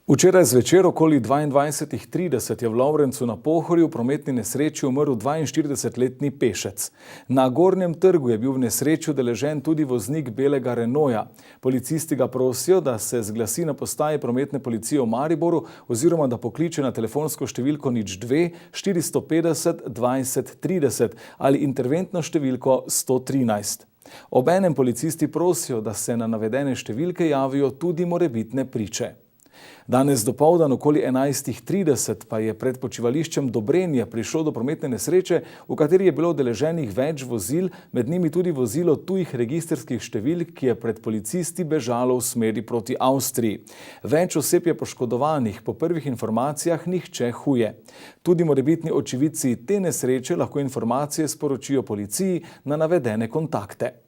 Včeraj zvečer okoli 22:30 je v Lovrencu na Pohorju v prometni nesreči umrl 42-letni pešec. Na Gornjem trgu je bil v nesreči udeležen tudi voznik belega Renaulta. Policisti ga prosijo, da se zglasi na postaji prometne policije v Mariboru oziroma da pokliče na telefonsko številko 02 450 20 30 ali interventno številko 113. Obenem policisti prosijo, da se na navedene številke javijo tudi morebitne priče. Danes dopoldan okoli 11:30 pa je pred počivališčem Dobrenje prišlo do prometne nesreče, v kateri je bilo udeleženih več vozil, med njimi tudi vozilo tujih registrskih številk, ki je pred policisti bežalo v smeri proti Avstriji. Več oseb je poškodovanih, po prvih informacijah nihče huje. Tudi morebitni očividci te nesreče lahko informacije sporočijo policiji na navedene kontakte.